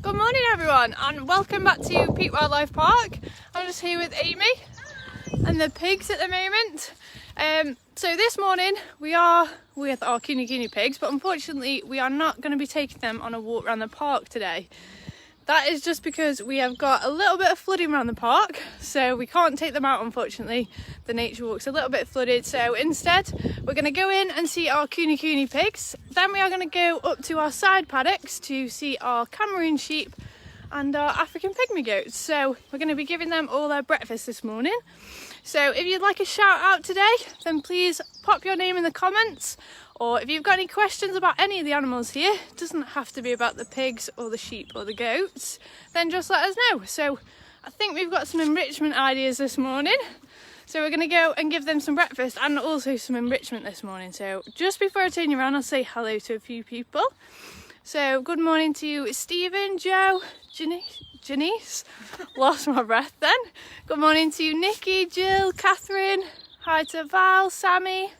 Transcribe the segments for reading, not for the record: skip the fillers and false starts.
Good morning everyone and welcome back to Peak Wildlife Park. I'm just here with Amy and the pigs at the moment. So this morning we are with our Kune pigs, but unfortunately we are not going to be taking them on a walk around the park today. That is just because we have got a little bit of flooding around the park, so we can't take them out unfortunately. The nature walk's a little bit flooded, so instead we're going to go in and see our Kune pigs. Then we are going to go up to our side paddocks to see our Cameroon sheep and our African pygmy goats. So we're going to be giving them all their breakfast this morning. So if you'd like a shout out today, then please pop your name in the comments. Or if you've got any questions about any of the animals here, it doesn't have to be about the pigs or the sheep or the goats, then just let us know. So I think we've got some enrichment ideas this morning. So we're going to go and give them some breakfast and also some enrichment this morning. So just before I turn you around, I'll say hello to a few people. So good morning to Stephen, Joe, Janice, lost my breath then. Good morning to Nikki, Jill, Catherine, hi to Val, Sammy.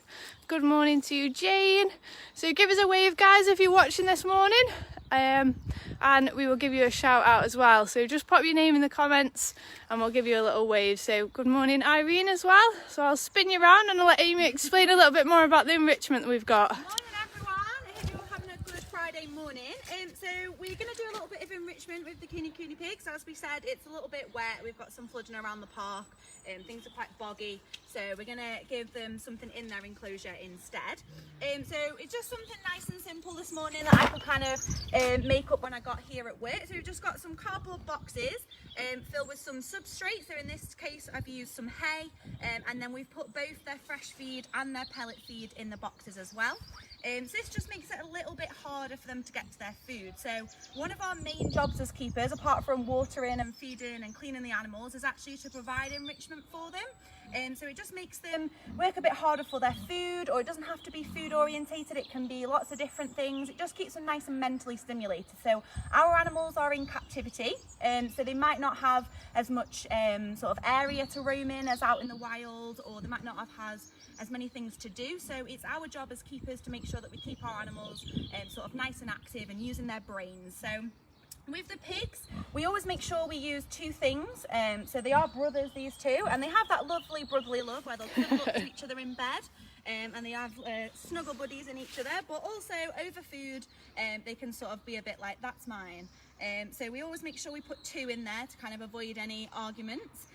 Good morning to Jane. So give us a wave guys if you're watching this morning, and we will give you a shout out as well. So just pop your name in the comments and we'll give you a little wave. So good morning Irene as well. So I'll spin you around and I'll let Amy explain a little bit more about the enrichment that we've got. Morning everyone, I hope you're having a good Friday morning. So we're going to do a little bit of enrichment with the Kune pigs. As we said, it's a little bit wet, we've got some flooding around the park. Things are quite boggy, so we're going to give them something in their enclosure instead. So it's just something nice and simple this morning that I could kind of make up when I got here at work. So we've just got some cardboard boxes filled with some substrate. So in this case I've used some hay, and then we've put both their fresh feed and their pellet feed in the boxes as well. So this just makes it a little bit harder for them to get to their food. So one of our main jobs as keepers, apart from watering and feeding and cleaning the animals, is actually to provide enrichment for them. So it just makes them work a bit harder for their food, or it doesn't have to be food orientated, it can be lots of different things. It just keeps them nice and mentally stimulated. So our animals are in captivity, so they might not have as much sort of area to roam in as out in the wild, or they might not have as many things to do. So it's our job as keepers to make sure that we keep our animals sort of nice and active and using their brains. So with the pigs, we always make sure we use two things. So they are brothers, these two, and they have that lovely brotherly love where they'll cuddle up to each other in bed, and they have snuggle buddies in each other, but also over food they can sort of be a bit like, that's mine. So we always make sure we put two in there to kind of avoid any arguments.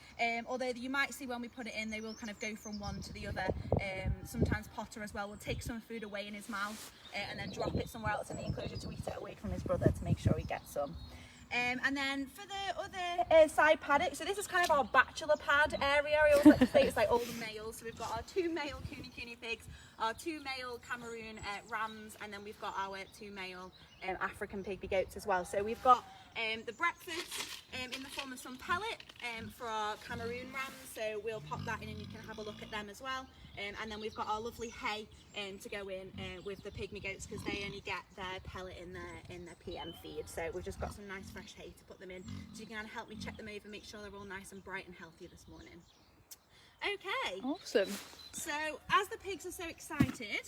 Although you might see when we put it in, they will kind of go from one to the other. Sometimes Potter as well will take some food away in his mouth and then drop it somewhere else in the enclosure to eat it away from his brother to make sure he gets some. And then for the other side paddock, so this is kind of our bachelor pad area. I always like to say it's like all the males. So we've got our two male Kune pigs, our two male Cameroon rams, and then we've got our two male African pygmy goats as well. So we've got the breakfast in the form of some pellet for our Cameroon rams, so we'll pop that in and you can have a look at them as well. And then we've got our lovely hay to go in with the pygmy goats, because they only get their pellet in their PM feed. So we've just got some nice fresh hay to put them in, so you can kind of help me check them over, make sure they're all nice and bright and healthy this morning. Okay. Awesome. So as the pigs are so excited,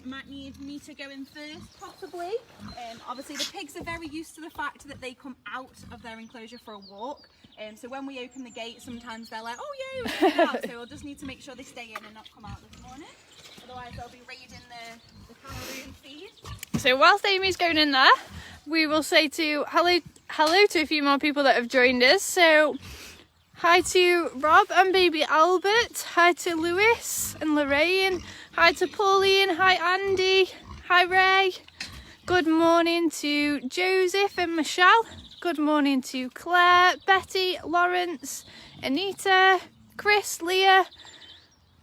might need me to go in first possibly. Obviously the pigs are very used to the fact that they come out of their enclosure for a walk. So when we open the gate, sometimes they're like, oh yay, we're going out. So we'll just need to make sure they stay in and not come out this morning. Otherwise they'll be raiding the Cameroon feed. So whilst Amy's going in there, we will say hello to a few more people that have joined us. So hi to Rob and baby Albert, hi to Lewis and Lorraine, hi to Pauline, hi Andy, hi Ray. Good morning to Joseph and Michelle. Good morning to Claire, Betty, Lawrence, Anita, Chris, Leah,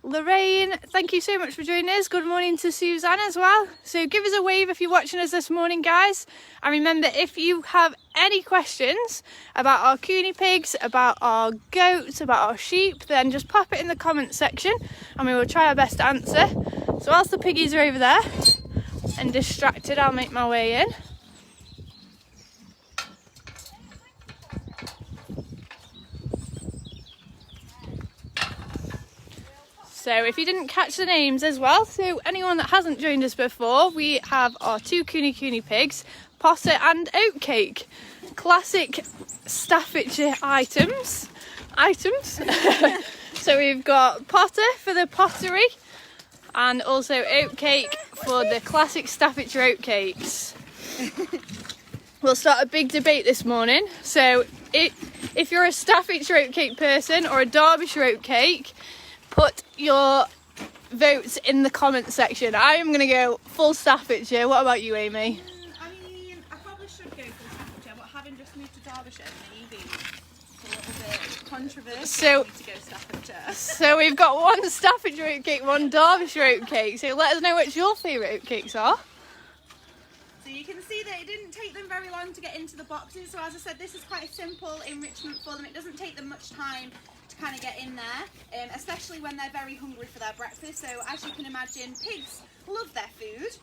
Lorraine. Thank you so much for joining us. Good morning to Suzanne as well. So give us a wave if you're watching us this morning, guys. And remember, if you have any questions about our Kune pigs, about our goats, about our sheep, then just pop it in the comments section and we will try our best to answer. So whilst the piggies are over there and distracted, I'll make my way in. So if you didn't catch the names as well, so anyone that hasn't joined us before, we have our two Kune pigs, Potter and Oatcake. classic Staffordshire items. So we've got Potter for the pottery and also oatcake for the classic Staffordshire oatcakes. We'll start a big debate this morning. So if you're a Staffordshire oatcake person or a Derbyshire oatcake, put your votes in the comment section. I am going to go full Staffordshire. What about you, Amy? I mean, I probably should go for Staffordshire, but having just moved to Derbyshire, maybe it's a little bit controversial to go Staffordshire. So we've got one Staffordshire oatcake, one Derbyshire oatcake. So let us know which your favourite oatcakes are. So you can see that it didn't take them very long to get into the boxes. So as I said, this is quite a simple enrichment for them. It doesn't take them much time to kind of get in there, especially when they're very hungry for their breakfast. So as you can imagine, pigs love their food.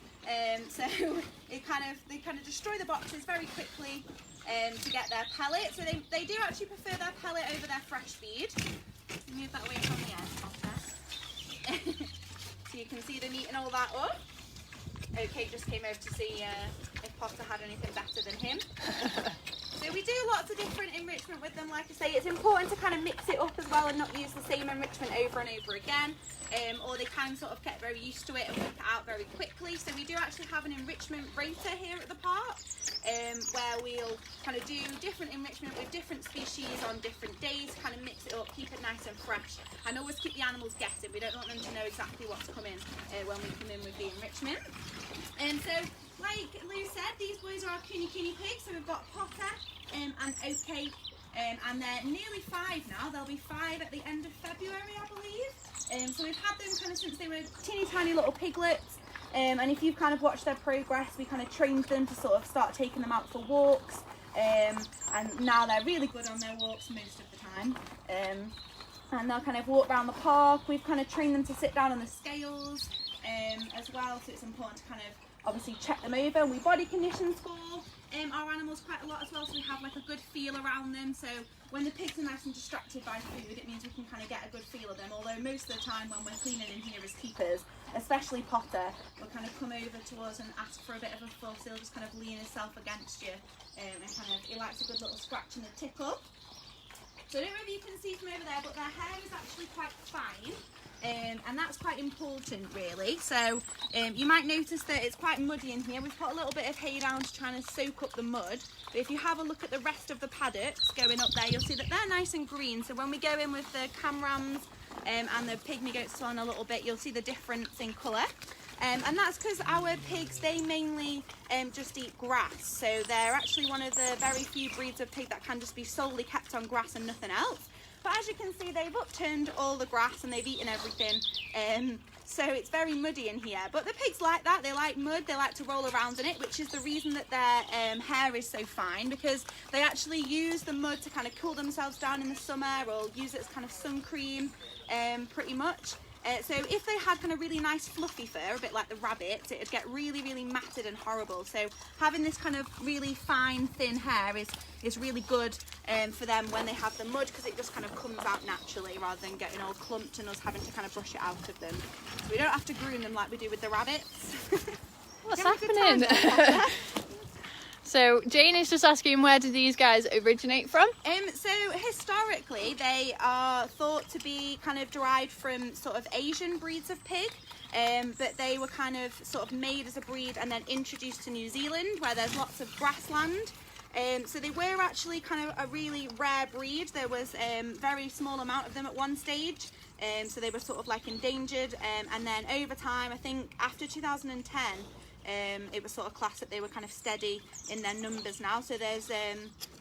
So they kind of destroy the boxes very quickly to get their pellet. So they do actually prefer their pellet over their fresh feed. Move that away from the edge, Potter. So you can see them eating all that up. Okay, just came over to see if Potter had anything better than him. So we do lots of different enrichment with them. Like I say, it's important to kind of mix it up as well and not use the same enrichment over and over again, or they can sort of get very used to it and work it out very quickly. So we do actually have an enrichment rater here at the park, where we'll kind of do different enrichment with different species on different days, kind of mix it up, keep it nice and fresh, and always keep the animals guessing. We don't want them to know exactly what's coming when we come in with the enrichment. So, like Lou said, these boys are our Kuni pigs. So we've got Potter and oatcake, and they're nearly 5 now. They'll be 5 at the end of February, I believe. So we've had them kind of since they were teeny tiny little piglets. And if you've kind of watched their progress, we kind of trained them to sort of start taking them out for walks. And now they're really good on their walks most of the time. And they'll kind of walk around the park. We've kind of trained them to sit down on the scales as well. So it's important to kind of obviously check them over, and we body condition score our animals quite a lot as well, so we have like a good feel around them. So when the pigs are nice and distracted by food, it means we can kind of get a good feel of them, although most of the time when we're cleaning in here as keepers, especially Potter, will kind of come over to us and ask for a bit of a fuss. He'll just kind of lean himself against you, and kind of, he likes a good little scratch and a tickle. So I don't know if you can see from over there, but their hair is actually quite fine. And that's quite important, really. So you might notice that it's quite muddy in here. We've put a little bit of hay down to try and soak up the mud. But if you have a look at the rest of the paddocks going up there, you'll see that they're nice and green. So when we go in with the Camrams and the pygmy goats on a little bit, you'll see the difference in colour. And that's because our pigs, they mainly just eat grass. So they're actually one of the very few breeds of pig that can just be solely kept on grass and nothing else. But as you can see, they've upturned all the grass and they've eaten everything. So it's very muddy in here. But the pigs like that. They like mud. They like to roll around in it, which is the reason that their hair is so fine, because they actually use the mud to kind of cool themselves down in the summer, or use it as kind of sun cream, pretty much. So if they had kind of really nice fluffy fur, a bit like the rabbits, it would get really, really matted and horrible. So having this kind of really fine, thin hair is really good for them when they have the mud, because it just kind of comes out naturally rather than getting all clumped and us having to kind of brush it out of them. So we don't have to groom them like we do with the rabbits. What's happening? So Jane is just asking, where do these guys originate from? So historically they are thought to be kind of derived from sort of Asian breeds of pig, but they were kind of sort of made as a breed and then introduced to New Zealand, where there's lots of grassland. So they were actually kind of a really rare breed. There was very small amount of them at one stage, so they were sort of like endangered, and then over time, I think after 2010, it was sort of classed that they were kind of steady in their numbers now. So there's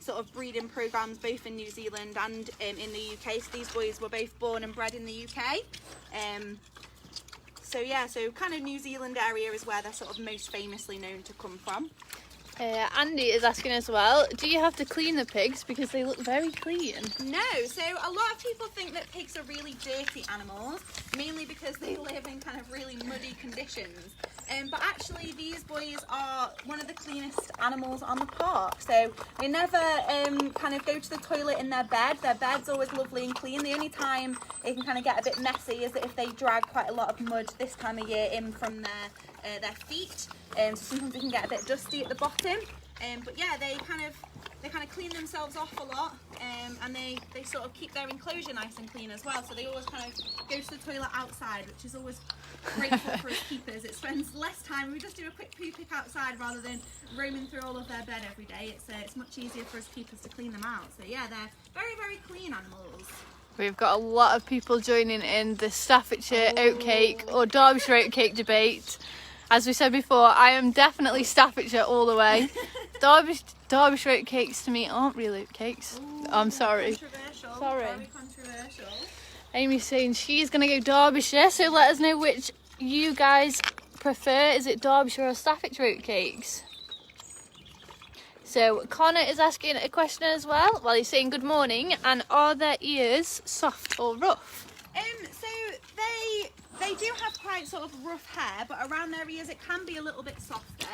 sort of breeding programs both in New Zealand and in the UK. So these boys were both born and bred in the UK. So yeah, so kind of New Zealand area is where they're sort of most famously known to come from. Andy is asking as well, do you have to clean the pigs because they look very clean? No, so a lot of people think that pigs are really dirty animals, mainly because they live in kind of really muddy conditions. But actually these boys are one of the cleanest animals on the park. So they never kind of go to the toilet in their bed. Their bed's always lovely and clean. The only time it can kind of get a bit messy is that if they drag quite a lot of mud this time of year in from their feet. So sometimes it can get a bit dusty at the bottom. But yeah, they kind of clean themselves off a lot, and they sort of keep their enclosure nice and clean as well. So they always kind of go to the toilet outside, which is always grateful for us keepers. It spends less time. We just do a quick poo pick outside rather than roaming through all of their bed every day. It's much easier for us keepers to clean them out. So yeah, they're very, very clean animals. We've got a lot of people joining in the Staffordshire oatcake or Derbyshire oatcake debate. As we said before, I am definitely Staffordshire all the way. Derbyshire oatcakes to me aren't real oatcakes. I'm sorry. Controversial. Sorry. Very controversial. Amy's saying she's going to go Derbyshire, so let us know which you guys prefer. Is it Derbyshire or Staffordshire oatcakes? So Connor is asking a question as well, while he's saying good morning, and are their ears soft or rough? So they do have quite sort of rough hair, but around their ears it can be a little bit softer.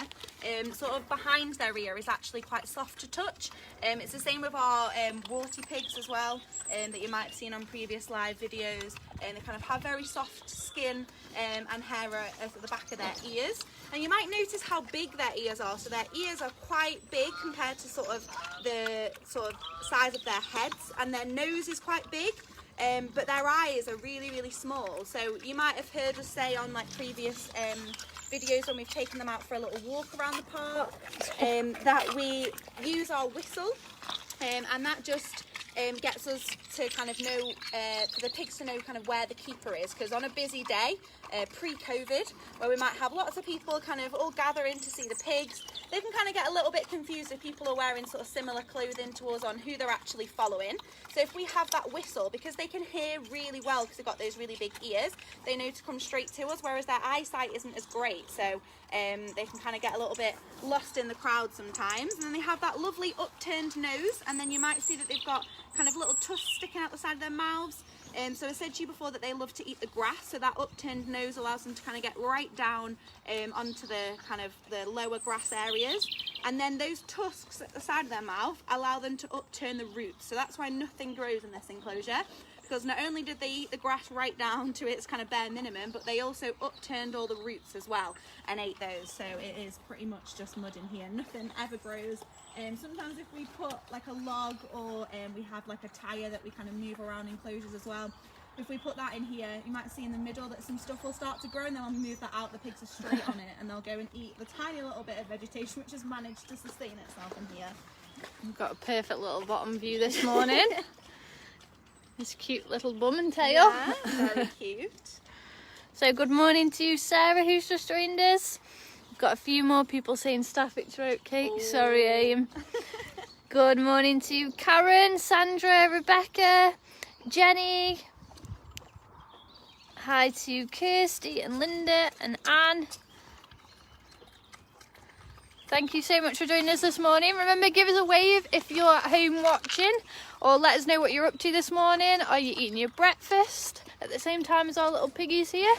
Sort of behind their ear is actually quite soft to touch. It's the same with our warty pigs as well, that you might have seen on previous live videos. They kind of have very soft skin and hair at the back of their ears. And you might notice how big their ears are. So their ears are quite big compared to sort of the size of their heads, and their nose is quite big. But their eyes are really, really small. So you might have heard us say on like previous videos when we've taken them out for a little walk around the park, that we use our whistle, and that just gets us to kind of know, for the pigs to know kind of where the keeper is. Because on a busy day, pre-COVID, where we might have lots of people kind of all gather in to see the pigs, they can kind of get a little bit confused if people are wearing sort of similar clothing to us on who they're actually following. So if we have that whistle, because they can hear really well because they've got those really big ears, they know to come straight to us, whereas their eyesight isn't as great. So they can kind of get a little bit lost in the crowd sometimes. And then they have that lovely upturned nose, and then you might see that they've got kind of little tusks sticking out the side of their mouths. So I said to you before that they love to eat the grass, so that upturned nose allows them to kind of get right down onto the kind of the lower grass areas, and then those tusks at the side of their mouth allow them to upturn the roots. So that's why nothing grows in this enclosure, because not only did they eat the grass right down to its kind of bare minimum, but they also upturned all the roots as well and ate those. So it is pretty much just mud in here. Nothing ever grows. Sometimes if we put like a log, or we have like a tyre that we kind of move around enclosures as well, if we put that in here, you might see in the middle that some stuff will start to grow, and then when we move that out, the pigs are straight on it, and they'll go and eat the tiny little bit of vegetation which has managed to sustain itself in here. We've got a perfect little bottom view this morning. This cute little bum and tail. Yeah, very cute. So good morning to Sarah, who's just joined us. We've got a few more people saying Staffordshire oatcake. Ooh. Sorry, Aim. Good morning to Karen, Sandra, Rebecca, Jenny. Hi to Kirsty and Linda and Anne. Thank you so much for joining us this morning. Remember, give us a wave if you're at home watching, or let us know what you're up to this morning. Are you eating your breakfast at the same time as our little piggies here?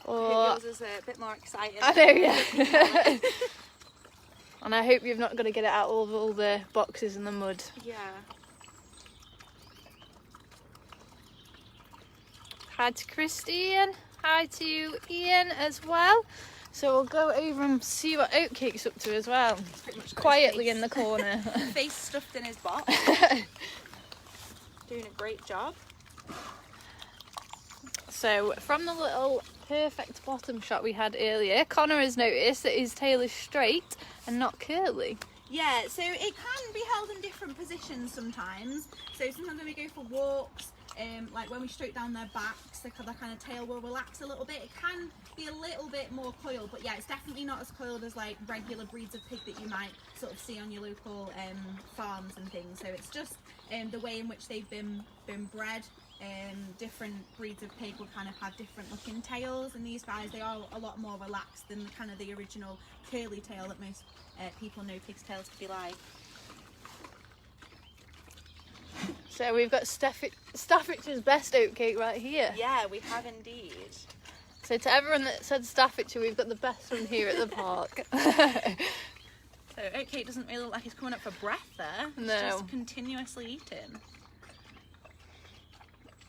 Or Yours is a bit more exciting. I know, yeah. And I hope you've not got to get it out of all the boxes in the mud. Yeah. Hi to Christine. Hi to Ian as well. So we'll go over and see what Oatcake's up to as well. Pretty much Quietly in the corner. Face stuffed in his box. Doing a great job. So from the little perfect bottom shot we had earlier, Connor has noticed that his tail is straight and not curly. Yeah, so it can be held in different positions sometimes. So sometimes when we go for walks, like when we stroke down their backs, the kind of tail will relax a little bit. It can be a little bit more coiled, but yeah, it's definitely not as coiled as like regular breeds of pig that you might sort of see on your local farms and things. So it's just the way in which they've been bred. Different breeds of pig will kind of have different looking tails, and these guys, they are a lot more relaxed than kind of the original curly tail that most people know pigs' tails to be like. So we've got Staffordshire's best oatcake right here. Yeah, we have indeed. So to everyone that said Staffordshire, we've got the best one here at the park. So Oatcake doesn't really look like he's coming up for breath there. He's No. just continuously eating.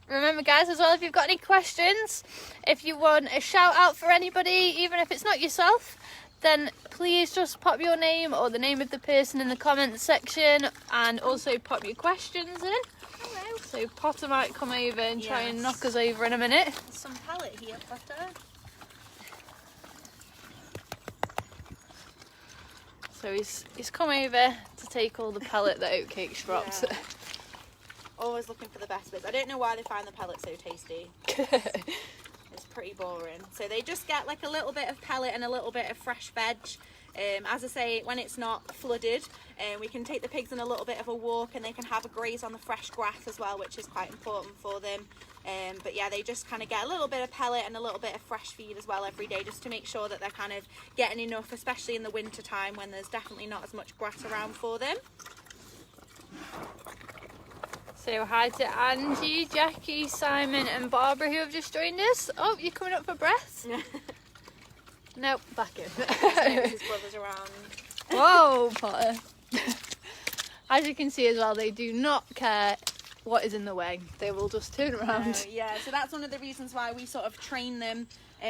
Remember guys, as well, if you've got any questions, if you want a shout out for anybody, even if it's not yourself, then please just pop your name or the name of the person in the comments section, and also pop your questions in. Hello. So Potter might come over and try and Yes. knock us over in a minute. There's some pellet here, Potter. So he's come over to take all the pellet that Oatcake's dropped. Yeah. Always looking for the best bits. I don't know why they find the pellet so tasty. It's pretty boring. So they just get like a little bit of pellet and a little bit of fresh veg. As I say, when it's not flooded, we can take the pigs on a little bit of a walk, and they can have a graze on the fresh grass as well, which is quite important for them. But yeah, they just kind of get a little bit of pellet and a little bit of fresh feed as well every day, just to make sure that they're kind of getting enough, especially in the winter time when there's definitely not as much grass around for them. So hi to Angie, Jackie, Simon and Barbara who have just joined us. Oh, you're coming up for breath? Nope, back in. His brother's around. Whoa, Potter. As you can see as well, they do not care what is in the way. They will just turn around. Yeah, so that's one of the reasons why we sort of train them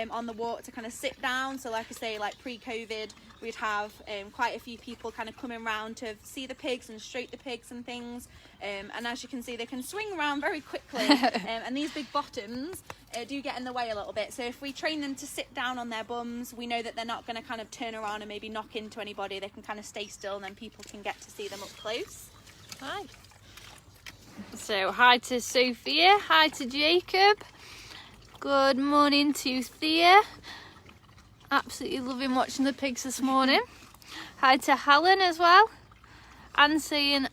on the walk to kind of sit down. So like I say, like pre-COVID, we'd have quite a few people kind of coming around to see the pigs and stroke the pigs and things. And as you can see, they can swing around very quickly. And these big bottoms do get in the way a little bit. So if we train them to sit down on their bums, we know that they're not going to kind of turn around and maybe knock into anybody. They can kind of stay still, and then people can get to see them up close. Hi. So hi to Sophia, hi to Jacob. Good morning to Thea. Absolutely loving watching the pigs this morning. Hi to Helen as well. And saying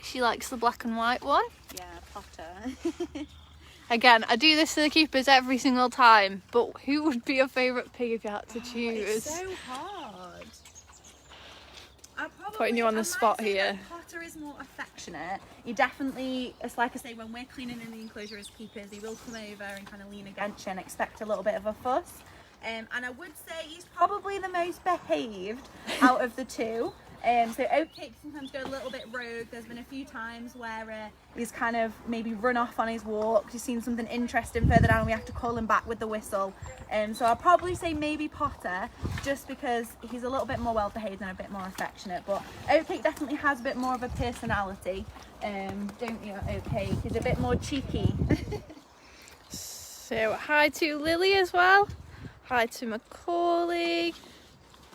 she likes the black and white one. Yeah, Potter. Again, I do this to the keepers every single time, but who would be your favourite pig if you had to choose? It's so hard. Putting you on the spot I might say here. that Potter is more affectionate. He definitely, it's like I say, when we're cleaning in the enclosure as keepers, he will come over and kind of lean against you and expect a little bit of a fuss. And I would say he's probably the most behaved out of the two. So Oatcake sometimes go a little bit rogue. There's been a few times where he's kind of maybe run off on his walk. He's seen something interesting further down and we have to call him back with the whistle. So I'll probably say maybe Potter, just because he's a little bit more well behaved and a bit more affectionate. But Oatcake definitely has a bit more of a personality, don't you, Oatcake? He's a bit more cheeky. So hi to Lily as well. Hi to Macaulay.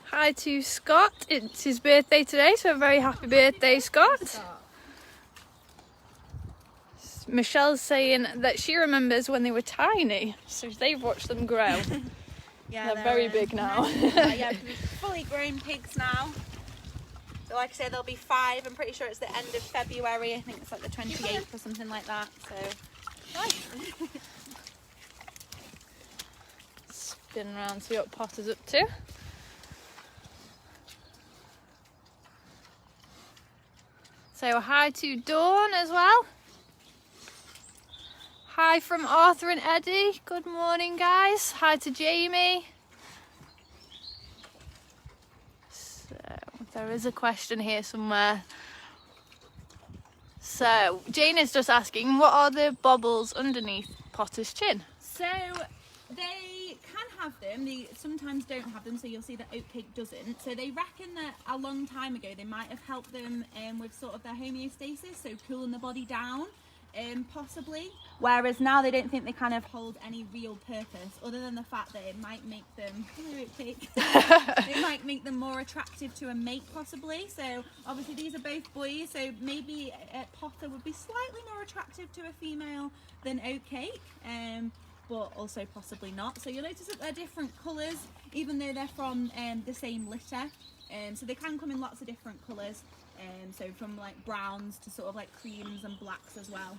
Hi to Scott. It's his birthday today, so a very happy birthday, Scott. Michelle's saying that she remembers when they were tiny, so they've watched them grow. Yeah, They're very big now. Yeah, fully grown pigs now. So like I said, they'll be 5. I'm pretty sure it's the end of February. I think it's like the 28th or something like that. So Nice. Spin around, see what Potter's up to. So hi to Dawn as well. Hi from Arthur and Eddie. Good morning, guys. Hi to Jamie. So there is a question here somewhere. So Jane is just asking, what are the bobbles underneath Potter's chin? So they can have them, they sometimes don't have them, so you'll see that Oatcake doesn't. So they reckon that a long time ago they might have helped them with sort of their homeostasis, so cooling the body down, possibly. Whereas now they don't think they kind of hold any real purpose, other than the fact that it might make them, hello Oatcake, it might make them more attractive to a mate possibly. So obviously these are both boys, so maybe Potter would be slightly more attractive to a female than Oatcake. But also possibly not. So you'll notice that they're different colours, even though they're from the same litter. So they can come in lots of different colours. So from like browns to sort of like creams and blacks as well.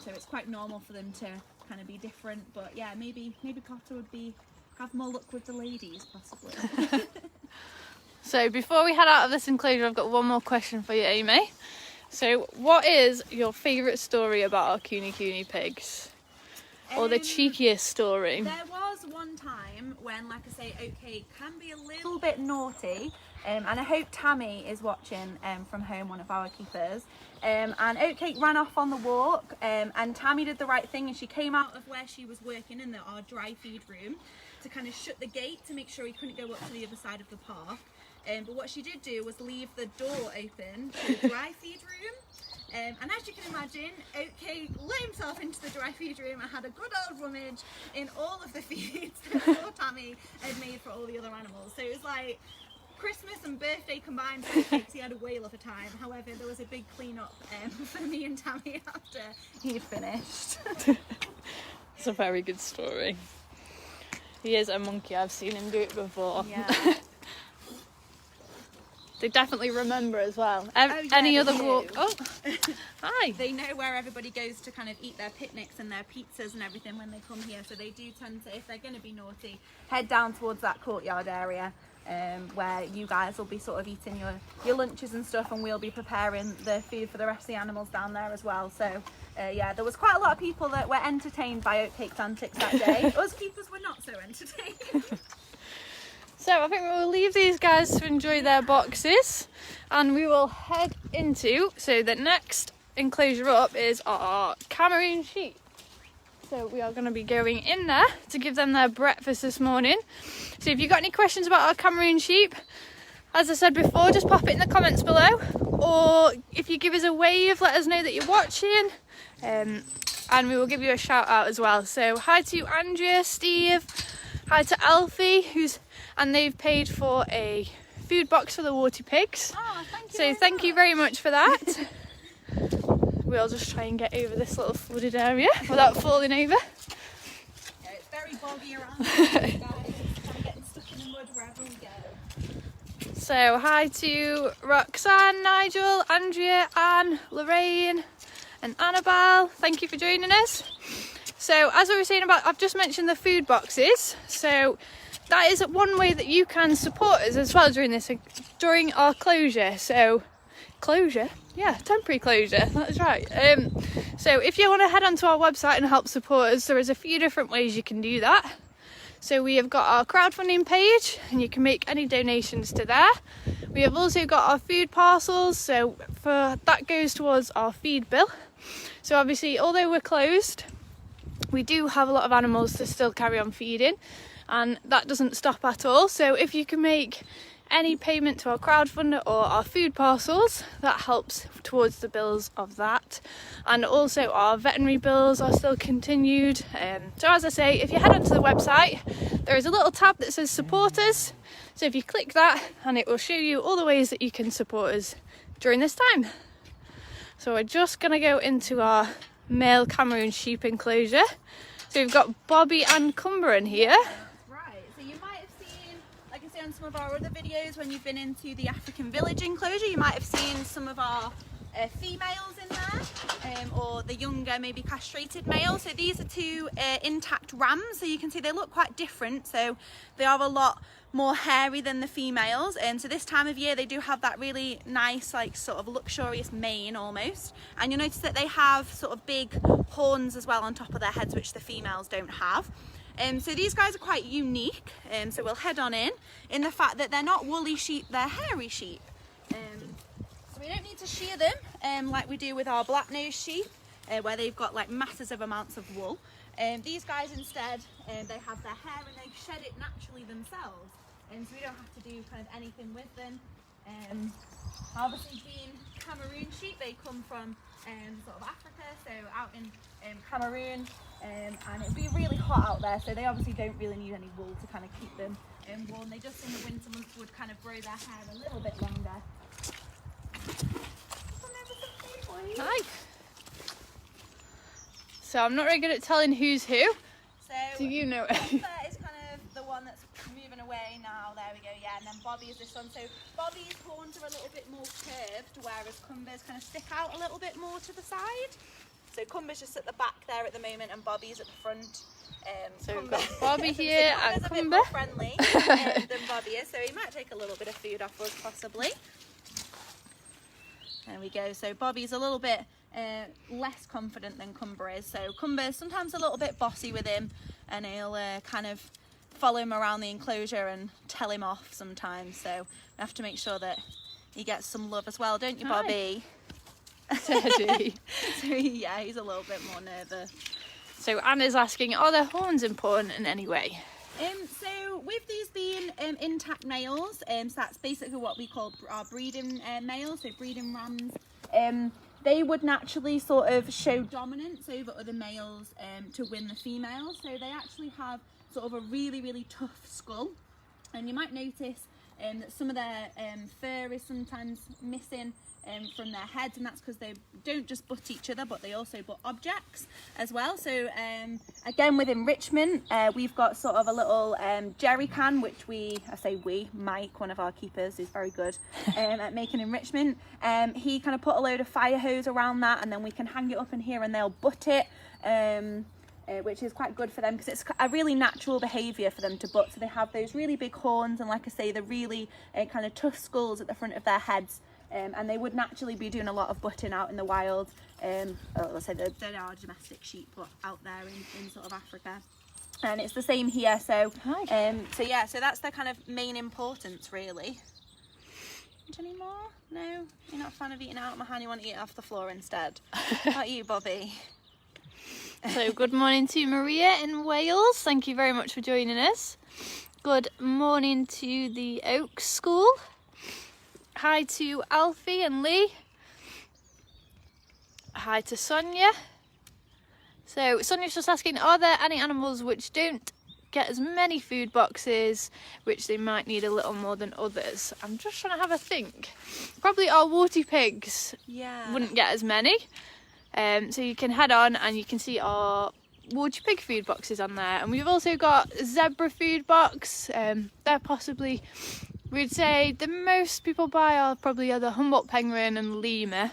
So it's quite normal for them to kind of be different. But yeah, maybe Potter would have more luck with the ladies possibly. So before we head out of this enclosure, I've got one more question for you, Amy. So what is your favourite story about our Kune pigs? Or the cheekiest story? There was one time when, like I say, Oatcake can be a little bit naughty, and I hope Tammy is watching from home, one of our keepers. And Oatcake ran off on the walk, and Tammy did the right thing, and she came out of where she was working in our dry feed room to kind of shut the gate to make sure he couldn't go up to the other side of the park. But what she did do was leave the door open to the dry feed room. And as you can imagine, Oatcake let himself into the dry feed room and had a good old rummage in all of the feeds that poor Tammy had made for all the other animals. So it was like Christmas and birthday combined for Oatcake, he had a whale of a time. However, there was a big clean up for me and Tammy after he'd finished. It's a very good story. He is a monkey, I've seen him do it before. Yeah. They definitely remember as well. Yeah, Any other they do. walk? Oh, hi. They know where everybody goes to kind of eat their picnics and their pizzas and everything when they come here. So they do tend to, if they're going to be naughty, head down towards that courtyard area where you guys will be sort of eating your lunches and stuff, and we'll be preparing the food for the rest of the animals down there as well. So yeah, there was quite a lot of people that were entertained by Oatcake's antics that day. Us keepers were not so entertained. So I think we will leave these guys to enjoy their boxes, and we will head into, so the next enclosure up is our Cameroon sheep. So we are going to be going in there to give them their breakfast this morning. So if you've got any questions about our Cameroon sheep, as I said before, just pop it in the comments below, or if you give us a wave, let us know that you're watching, and we will give you a shout out as well. So hi to Andrea, Steve, hi to Alfie, and they've paid for a food box for the water pigs. Oh, thank you. So thank you very much for that. We'll just try and get over this little flooded area without falling over. Yeah, it's very boggy around here, guys. It's kind of getting stuck in the mud wherever we go. So hi to Roxanne, Nigel, Andrea, Anne, Lorraine and Annabelle. Thank you for joining us. So as I was saying about, I've just mentioned the food boxes. So that is one way that you can support us as well during our closure. So closure? Yeah, temporary closure, that's right. So if you want to head onto our website and help support us, there is a few different ways you can do that. So we have got our crowdfunding page, and you can make any donations to there. We have also got our food parcels, so that goes towards our feed bill. So obviously, although we're closed, we do have a lot of animals to still carry on feeding, and that doesn't stop at all. So if you can make any payment to our crowdfunder or our food parcels, that helps towards the bills of that. And also our veterinary bills are still continued. So as I say, if you head onto the website, there is a little tab that says support us. So if you click that, and it will show you all the ways that you can support us during this time. So we're just going to go into our male Cameroon sheep enclosure. So we've got Bobby and Cumber in here. Right, so you might have seen, like I say on some of our other videos, when you've been into the African village enclosure, you might have seen some of our females in there, or the younger, maybe castrated males. So these are two intact rams, so you can see they look quite different. So they are a lot more hairy than the females, and so this time of year they do have that really nice, like sort of luxurious mane almost, and you'll notice that they have sort of big horns as well on top of their heads, which the females don't have. So these guys are quite unique, so we'll head on in the fact that they're not woolly sheep, they're hairy sheep. So we don't need to shear them like we do with our black-nosed sheep, where they've got like masses of amounts of wool. These guys instead, they have their hair and they shed it naturally themselves, so we don't have to do kind of anything with them. Obviously being Cameroon sheep, they come from sort of Africa, so out in Cameroon, and it'd be really hot out there, so they obviously don't really need any wool to kind of keep them warm. They just in the winter months would kind of grow their hair a little bit longer. Hi. So I'm not very good at telling who's who. So do you know? Cumber is kind of the one that's moving away now. There we go. Yeah, and then Bobby is this one. So Bobby's horns are a little bit more curved, whereas Cumber's kind of stick out a little bit more to the side. So Cumber's just at the back there at the moment, and Bobby's at the front. So we've got Bobby here and Cumber's a bit Cumber. more friendly than Bobby is, so he might take a little bit of food off us possibly. There we go. So Bobby's a little bit less confident than Cumber is. So Cumber's sometimes a little bit bossy with him, and he'll kind of follow him around the enclosure and tell him off sometimes. So we have to make sure that he gets some love as well, don't you, Bobby? Teddy. So he's a little bit more nervous. So Anna's asking, are their horns important in any way? So with these being intact males, so that's basically what we call our breeding males, so breeding rams. They would naturally sort of show dominance over other males to win the females. So they actually have sort of a really, really tough skull. And you might notice that some of their fur is sometimes missing from their heads, and that's because they don't just butt each other, but they also butt objects as well. So again, with enrichment, we've got sort of a little jerry can, which Mike, one of our keepers, is very good at making enrichment. He kind of put a load of fire hose around that, and then we can hang it up in here and they'll butt it. Which is quite good for them because it's a really natural behaviour for them to butt. So they have those really big horns, and like I say, the really kind of tough skulls at the front of their heads, and they would naturally be doing a lot of butting out in the wild. Let's say they're our domestic sheep, but out there in sort of Africa. And it's the same here. So so that's their kind of main importance, really. Any more? No, you're not a fan of eating out, Mahan. You want to eat it off the floor instead. How about you, Bobby? So good morning to Maria in Wales. Thank you very much for joining us. Good morning to the Oaks School. Hi to Alfie and Lee. Hi to Sonia. So Sonia's just asking, are there any animals which don't get as many food boxes, which they might need a little more than others? I'm just trying to have a think. Probably our warty pigs wouldn't get as many. So you can head on and you can see our warty pig food boxes on there. And we've also got zebra food box. They're possibly, we'd say the most people buy are probably the Humboldt penguin and lemur.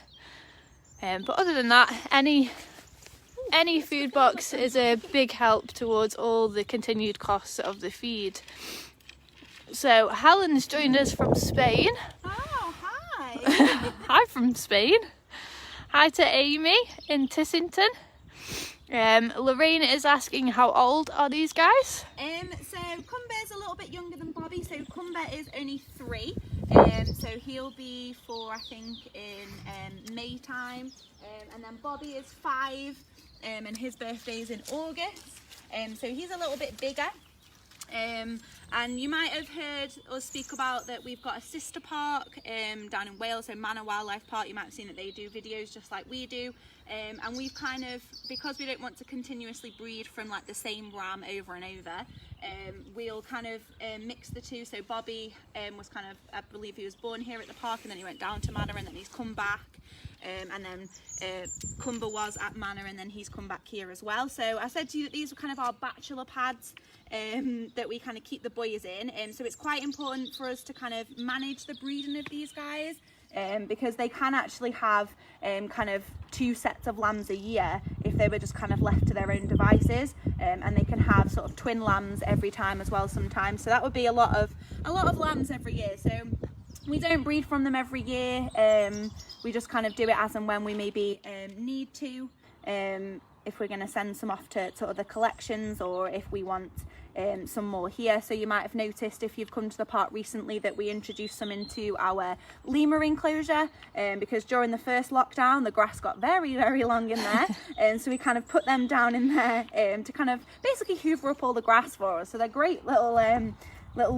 But other than that, any food box is a big help towards all the continued costs of the feed. So Helen's joined us from Spain. Oh, hi. Hi from Spain. Hi to Amy in Tissington. Lorraine is asking, how old are these guys? So Cumbear's a little bit younger than Bobby. So Cumbear is only 3. So he'll be 4, I think, in May time. And then Bobby is 5, and his birthday is in August. So he's a little bit bigger. And you might have heard us speak about that we've got a sister park down in Wales, so Manor Wildlife Park. You might have seen that they do videos just like we do. And we've kind of, because we don't want to continuously breed from like the same ram over and over, we'll kind of mix the two. So Bobby was kind of, I believe he was born here at the park, and then he went down to Manor, and then he's come back. And then Cumber was at Manor, and then he's come back here as well. So I said to you that these are kind of our bachelor pads that we kind of keep the boys in. So it's quite important for us to kind of manage the breeding of these guys, because they can actually have kind of 2 sets of lambs a year if they were just kind of left to their own devices, and they can have sort of twin lambs every time as well sometimes. So that would be a lot of lambs every year. So we don't breed from them every year. We just kind of do it as and when we maybe need to, if we're going to send some off to other collections, or if we want some more here. So you might have noticed, if you've come to the park recently, that we introduced some into our lemur enclosure, because during the first lockdown the grass got very, very long in there, and so we kind of put them down in there to kind of basically hoover up all the grass for us. So they're great little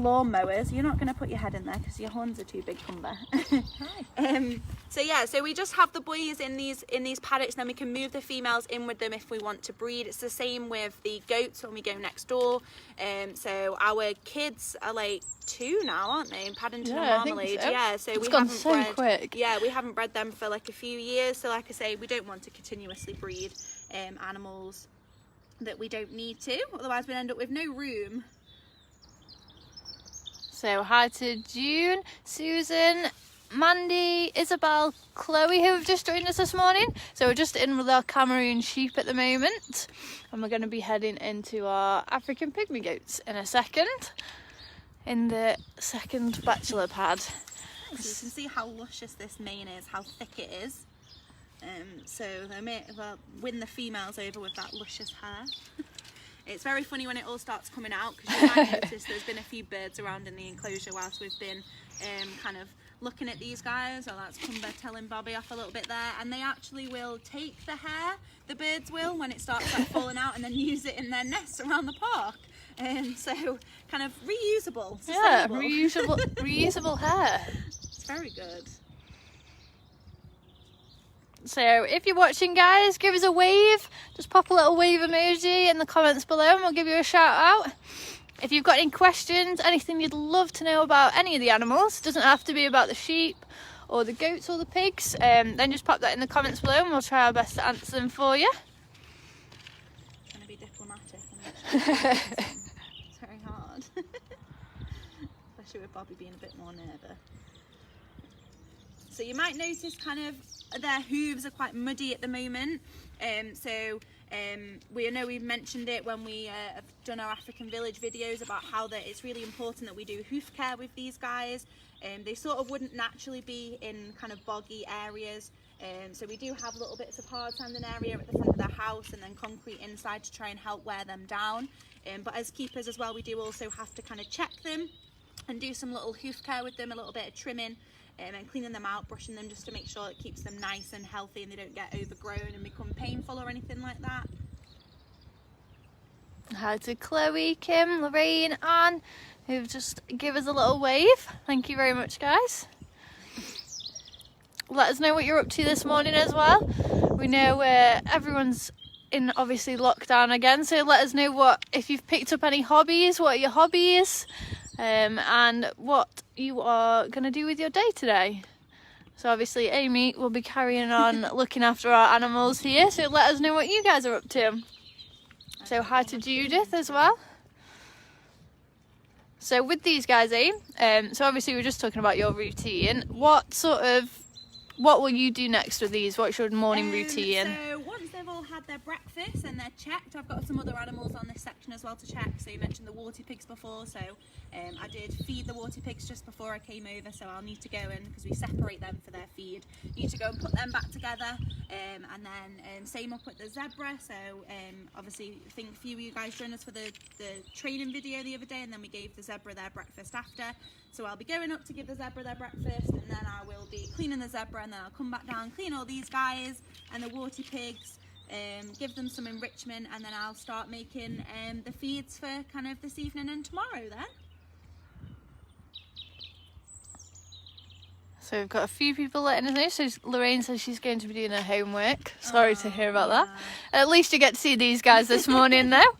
lawn mowers. You're not going to put your head in there because your horns are too big, Cumber. So we just have the boys in these paddocks, and then we can move the females in with them if we want to breed. It's the same with the goats when we go next door. So our kids are like 2 now, aren't they? In Paddington and Marmalade. So. Yeah, so it's we gone haven't so bred. quick. Yeah, we haven't bred them for like a few years. So like I say, we don't want to continuously breed animals that we don't need to. Otherwise, we'd end up with no room. So hi to June, Susan, Mandy, Isabel, Chloe, who have just joined us this morning. So we're just in with our Cameroon sheep at the moment, and we're going to be heading into our African pygmy goats in a second, in the second bachelor pad. So you can see how luscious this mane is, how thick it is. So they may win the females over with that luscious hair. It's very funny when it all starts coming out, because you might notice there's been a few birds around in the enclosure whilst we've been kind of looking at these guys. Or that's Cumber telling Bobby off a little bit there. And they actually will take the hair, the birds will, when it starts like falling out, and then use it in their nests around the park. So kind of reusable. Yeah, sustainable. reusable hair. It's very good. So if you're watching, guys, give us a wave. Just pop a little wave emoji in the comments below and we'll give you a shout out. If you've got any questions, anything you'd love to know about any of the animals, it doesn't have to be about the sheep or the goats or the pigs, then just pop that in the comments below and we'll try our best to answer them for you. Trying to be diplomatic. It's very hard. Especially with Bobby being a bit more nervous. So you might notice kind of their hooves are quite muddy at the moment. We know we've mentioned it when we have done our African village videos about how that it's really important that we do hoof care with these guys. They sort of wouldn't naturally be in kind of boggy areas. So we do have little bits of hard sanding area at the front of their house and then concrete inside to try and help wear them down. But as keepers as well, we do also have to kind of check them and do some little hoof care with them, a little bit of trimming. And cleaning them out, brushing them just to make sure it keeps them nice and healthy and they don't get overgrown and become painful or anything like that. Hi to Chloe, Kim, Lorraine, Anne, who've just give us a little wave. Thank you very much, guys. Let us know what you're up to this morning as well. We know everyone's in obviously lockdown again, so let us know if you've picked up any hobbies, what are your hobbies, and what you are going to do with your day today. So obviously Amy will be carrying on looking after our animals here, so let us know what you guys are up to. So hi to Judith as well. So with these guys, so obviously we're just talking about your routine. What will you do next with these? What's your morning routine? So once they've all had their breakfast and they're checked, I've got some other animals on this section as well to check. So you mentioned the water pigs before, so I did feed the water pigs just before I came over, so I'll need to go in, because we separate them for their feed, need to go and put them back together, and then same up with the zebra. So obviously I think a few of you guys joined us for the training video the other day, and then we gave the zebra their breakfast after. So I'll be going up to give the zebra their breakfast, and then I will be cleaning the zebra, and then I'll come back down, clean all these guys and the water pigs, give them some enrichment, and then I'll start making the feeds for kind of this evening and tomorrow then. So we've got a few people letting us know. So Lorraine says she's going to be doing her homework. Sorry to hear about that. At least you get to see these guys this morning though.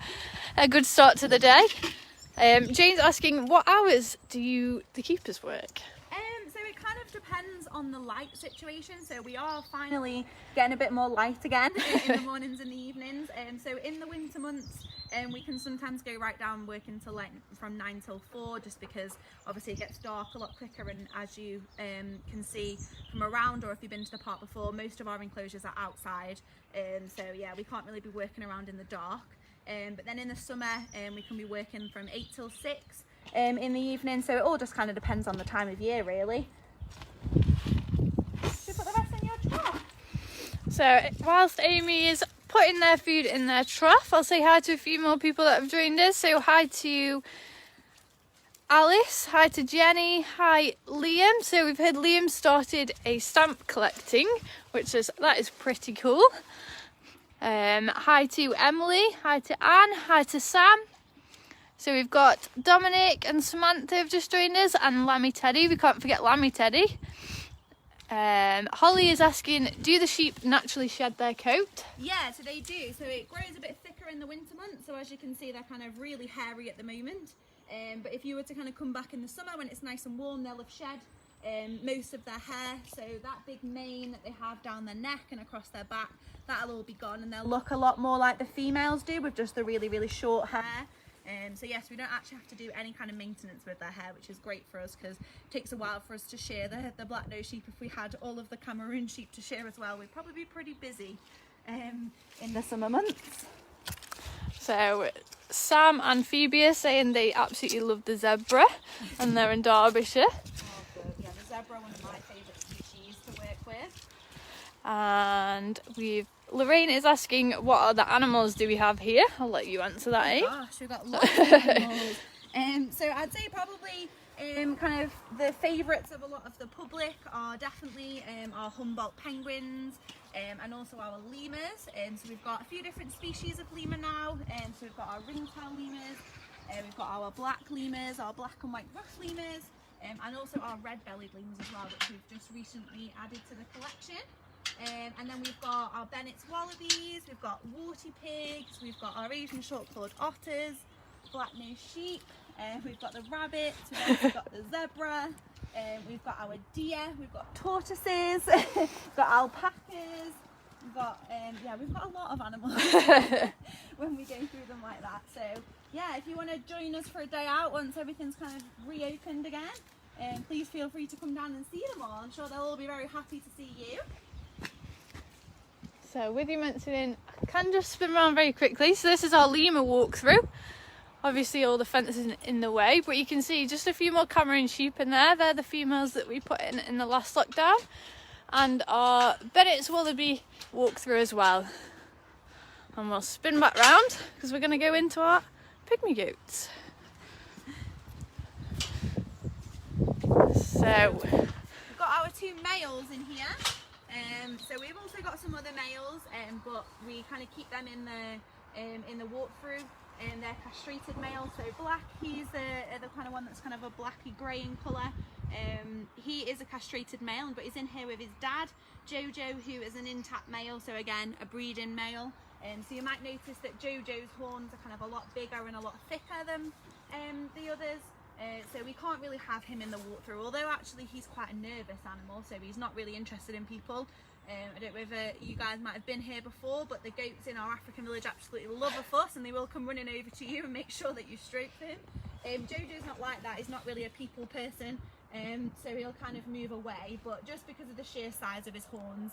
A good start to the day. Jane's asking, what hours do the keepers work? So it kind of depends on the light situation. So we are finally getting a bit more light again in the mornings and the evenings. So in the winter months, we can sometimes go right down working till like from 9 till 4, just because obviously it gets dark a lot quicker, and as you can see from around, or if you've been to the park before, most of our enclosures are outside. So yeah, we can't really be working around in the dark. But then in the summer, we can be working from 8 till 6 in the evening. So it all just kind of depends on the time of year, really. Should we put the rest in your trough? So whilst Amy is putting their food in their trough, I'll say hi to a few more people that have joined us. So hi to Alice, hi to Jenny, hi Liam. So we've heard Liam started a stamp collecting, that is pretty cool. Hi to Emily, hi to Anne, hi to Sam. So we've got Dominic and Samantha have just joined us, and Lammy Teddy. We can't forget Lammy Teddy. Holly is asking, do the sheep naturally shed their coat? Yeah, so they do. So it grows a bit thicker in the winter months. So as you can see, they're kind of really hairy at the moment. But if you were to kind of come back in the summer when it's nice and warm, they'll have shed most of their hair. So that big mane that they have down their neck and across their back, that'll all be gone, and they'll look a lot more like the females do, with just the really, really short hair. So yes, we don't actually have to do any kind of maintenance with their hair, which is great for us, because it takes a while for us to shear the black nose sheep. If we had all of the Cameroon sheep to shear as well, we'd probably be pretty busy in the summer months. So Sam and Phoebe are saying they absolutely love the zebra, and they're in Derbyshire. Oh, good. Yeah, the zebra, one of my favourite species to work with. And Lorraine is asking, what other animals do we have here? I'll let you answer that, eh? Gosh, we've got lots of animals. So I'd say probably kind of the favourites of a lot of the public are definitely our Humboldt penguins, and also our lemurs. So we've got a few different species of lemur now. So we've got our ringtail lemurs, We've got our black lemurs, our black and white ruff lemurs, and also our red-bellied lemurs as well, which we've just recently added to the collection. And then we've got our Bennett's wallabies, we've got warty pigs, we've got our Asian short-clawed otters, black-nosed sheep, we've got the rabbits, we've got the zebra, we've got our deer, we've got tortoises, we've got alpacas, we've got we've got a lot of animals when we go through them like that. So yeah, if you want to join us for a day out once everything's kind of reopened again, please feel free to come down and see them all. I'm sure they'll all be very happy to see you. So with you mentioning, I can just spin around very quickly. So this is our lemur walkthrough. Obviously all the fence is in the way, but you can see just a few more Cameroon sheep in there. They're the females that we put in the last lockdown. And our Bennett's wallaby walkthrough as well. And we'll spin back round because we're going to go into our pygmy goats. So we've got our two males in here. So we've also got some other males, but we kind of keep them in the walkthrough. They're castrated males, so black, he's the kind of one that's kind of a blacky grey in colour. He is a castrated male, but he's in here with his dad, Jojo, who is an intact male, so again, a breeding male. So you might notice that Jojo's horns are kind of a lot bigger and a lot thicker than the others. So we can't really have him in the walkthrough, although actually he's quite a nervous animal, so he's not really interested in people. I don't know if you guys might have been here before, but the goats in our African village absolutely love a fuss, and they will come running over to you and make sure that you stroke them. Jojo's not like that, he's not really a people person, so he'll kind of move away, but just because of the sheer size of his horns,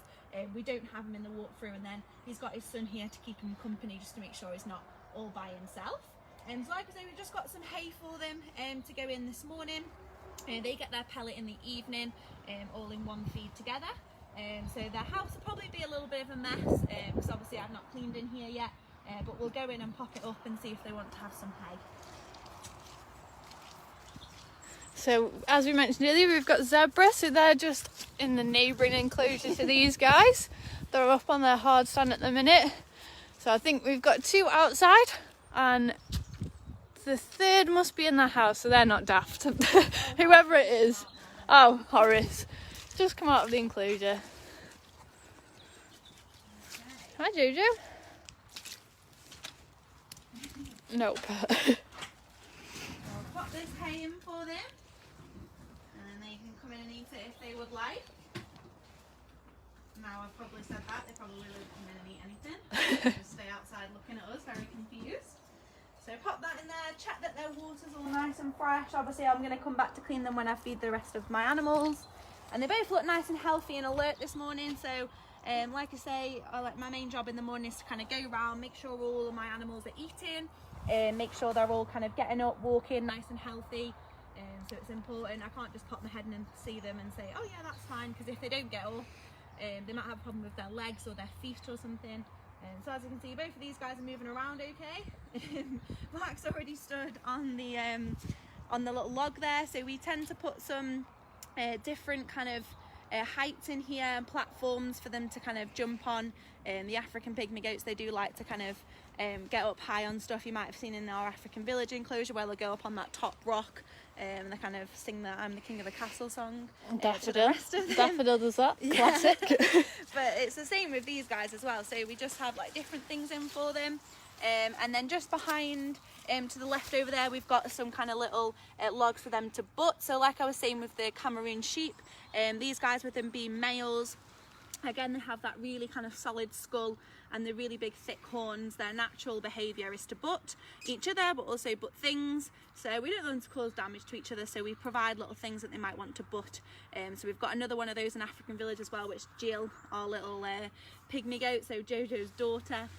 we don't have him in the walkthrough. And then he's got his son here to keep him company, just to make sure he's not all by himself. So like I say, we've just got some hay for them to go in this morning. They get their pellet in the evening, all in one feed together. So their house will probably be a little bit of a mess, because obviously I've not cleaned in here yet, but we'll go in and pop it up and see if they want to have some hay. So as we mentioned earlier, we've got zebra, so they're just in the neighbouring enclosure to these guys. They're up on their hard stand at the minute. So I think we've got two outside, and the third must be in the house, so they're not daft. Whoever it is. Oh, Horace. Just come out of the enclosure. Hi, Jojo. Nope. I'll pop this hay in for them, and then they can come in and eat it if they would like. Now I've probably said that, they probably won't come in and eat anything. Just stay outside looking at us, very confused. So pop that in there, check that their water's all nice and fresh. Obviously I'm going to come back to clean them when I feed the rest of my animals. And they both look nice and healthy and alert this morning. So like I say, my main job in the morning is to kind of go around, make sure all of my animals are eating, make sure they're all kind of getting up, walking nice and healthy. So it's important. I can't just pop my head in and see them and say, oh yeah, that's fine, because if they don't get up, they might have a problem with their legs or their feet or something. So as you can see, both of these guys are moving around okay. Black's already stood on the little log there, so we tend to put some different kind of heights in here and platforms for them to kind of jump on. The African pygmy goats, they do like to kind of get up high on stuff. You might have seen in our African village enclosure where they'll go up on that top rock and they kind of sing the I'm the King of the Castle song. Daffodil. Daffodil does that. Yeah. Classic. But it's the same with these guys as well. So we just have like different things in for them. And then just behind to the left over there, we've got some kind of little logs for them to butt. So like I was saying with the Cameroon sheep, these guys, with them being males, again, they have that really kind of solid skull and the really big thick horns. Their natural behaviour is to butt each other, but also butt things. So we don't want them to cause damage to each other, so we provide little things that they might want to butt. So we've got another one of those in African village as well, which Jill, our little pygmy goat, so Jojo's daughter,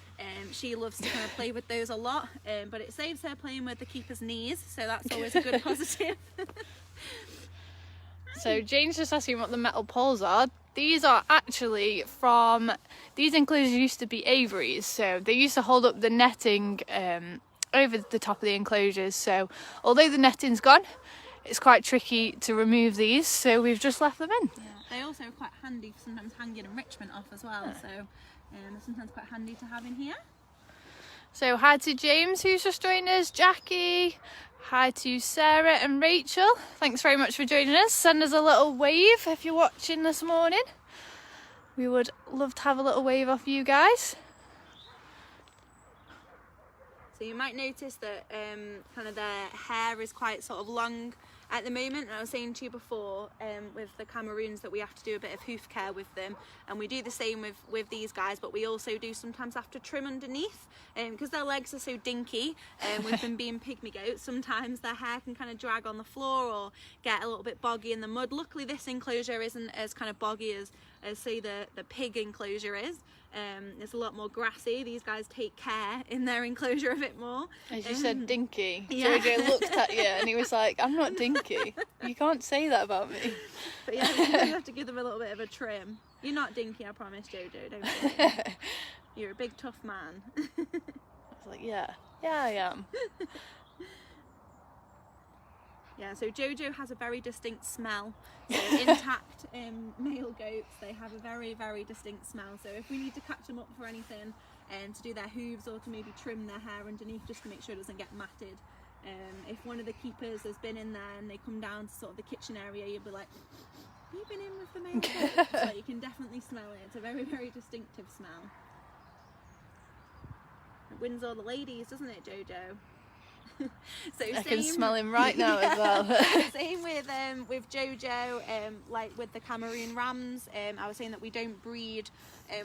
she loves to kind of play with those a lot, but it saves her playing with the keeper's knees, so that's always a good positive. So Jane's just asking what the metal poles are. These are actually from, these enclosures used to be aviaries, so they used to hold up the netting over the top of the enclosures. So although the netting's gone, it's quite tricky to remove these, so we've just left them in. Yeah, they also are quite handy for sometimes hanging enrichment off as well, so they're sometimes quite handy to have in here. So hi to James who's just joined us, Jackie. Hi to Sarah and Rachel. Thanks very much for joining us. Send us a little wave if you're watching this morning. We would love to have a little wave off you guys. So you might notice that kind of their hair is quite sort of long at the moment, and I was saying to you before with the Cameroons that we have to do a bit of hoof care with them, and we do the same with these guys, but we also do sometimes have to trim underneath because their legs are so dinky with them being pygmy goats. Sometimes their hair can kind of drag on the floor or get a little bit boggy in the mud. Luckily this enclosure isn't as kind of boggy as say the pig enclosure is. It's a lot more grassy. These guys take care in their enclosure a bit more. As you said, dinky. Yeah. Jojo looked at you and he was like, I'm not dinky. You can't say that about me. But yeah, you have to give them a little bit of a trim. You're not dinky, I promise, Jojo. Don't worry. You're a big tough man. I was like, yeah, I am. Yeah, so Jojo has a very distinct smell. So intact male goats, they have a very, very distinct smell. So if we need to catch them up for anything and to do their hooves or to maybe trim their hair underneath just to make sure it doesn't get matted, if one of the keepers has been in there and they come down to sort of the kitchen area, you'll be like, have you been in with the male goat? So you can definitely smell it. It's a very, very distinctive smell. It wins all the ladies, doesn't it, Jojo? So I can smell him right now as well. Same with Jojo, like with the Cameroon rams. I was saying that we don't breed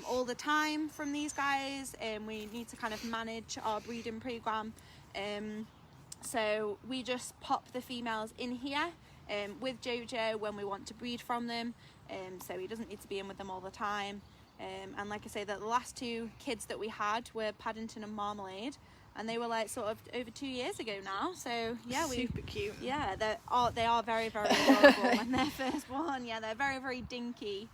all the time from these guys, and we need to kind of manage our breeding program. So we just pop the females in here with Jojo when we want to breed from them. So he doesn't need to be in with them all the time. And like I say, that the last two kids that we had were Paddington and Marmalade. And they were like sort of over 2 years ago now, so yeah, super cute. Yeah, they are very, very adorable. And their first one, yeah, they're very, very dinky.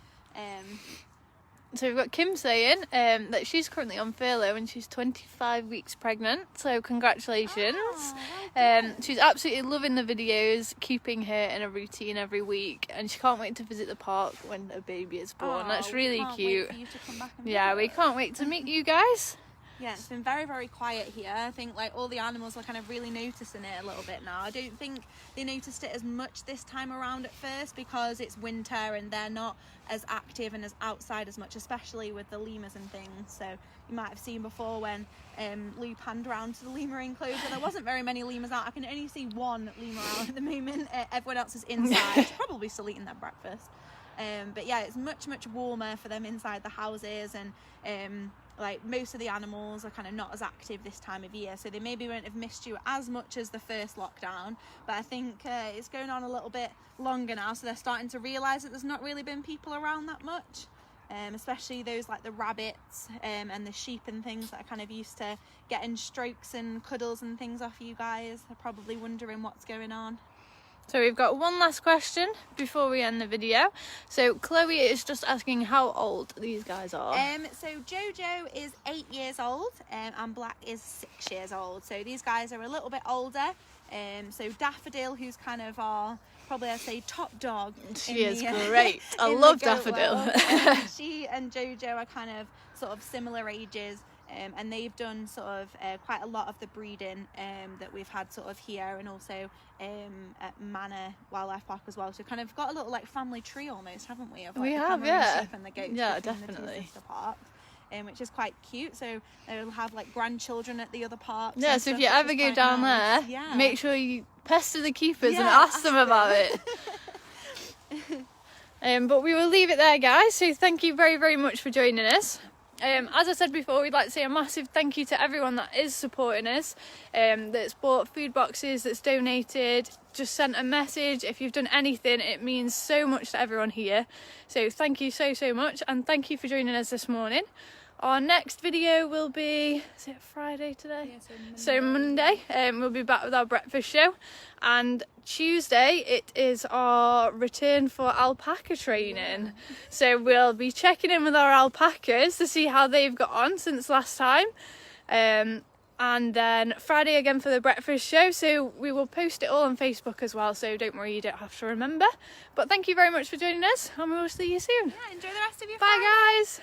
So we've got Kim saying that she's currently on furlough and she's 25 weeks pregnant. So congratulations. Oh, well done. She's absolutely loving the videos, keeping her in a routine every week, and she can't wait to visit the park when a baby is born. That's really we can't cute. Wait for you to come back and Yeah, we visit. can't wait to meet you guys. Yeah, it's been very, very quiet here. I think like all the animals are kind of really noticing it a little bit now. I don't think they noticed it as much this time around at first because it's winter and they're not as active and as outside as much, especially with the lemurs and things. So you might have seen before when Lou panned around to the lemur enclosure, there wasn't very many lemurs out. I can only see one lemur out at the moment. Everyone else is inside, probably still eating their breakfast. But yeah, it's much, much warmer for them inside the houses, and like most of the animals are kind of not as active this time of year, so they maybe won't have missed you as much as the first lockdown, but I think it's going on a little bit longer now, so they're starting to realise that there's not really been people around that much, especially those like the rabbits and the sheep and things that are kind of used to getting strokes and cuddles and things off you guys. They're probably wondering what's going on. So we've got one last question before we end the video. So Chloe is just asking how old these guys are. So Jojo is 8 years old and Black is 6 years old. So these guys are a little bit older. So Daffodil, who's kind of our, probably I'd say top dog. She is great. I love Daffodil. She and Jojo are kind of sort of similar ages. And they've done sort of quite a lot of the breeding that we've had sort of here, and also at Manor Wildlife Park as well. So kind of got a little like family tree almost, haven't we? Of, like, We the have, Cameroon yeah. sheep and the goats. Yeah, between the two definitely. sister parks, which is quite cute. So they'll have like grandchildren at the other parks. Yeah, and so if stuff, you which ever is go quite down nice. there, Yeah. make sure you pester the keepers and Yeah, ask them about it. But we will leave it there, guys. So thank you very, very much for joining us. As I said before, we'd like to say a massive thank you to everyone that is supporting us, that's bought food boxes, that's donated, just sent a message. If you've done anything, it means so much to everyone here. So thank you so, so much, and thank you for joining us this morning. Our next video will be, is it Friday today? Yeah, So Monday, we'll be back with our breakfast show, and Tuesday it is our return for alpaca training. So we'll be checking in with our alpacas to see how they've got on since last time, and then Friday again for the breakfast show. So we will post it all on Facebook as well, so don't worry, you don't have to remember. But thank you very much for joining us, and we will see you soon. Yeah, enjoy the rest of your Bye Friday. guys.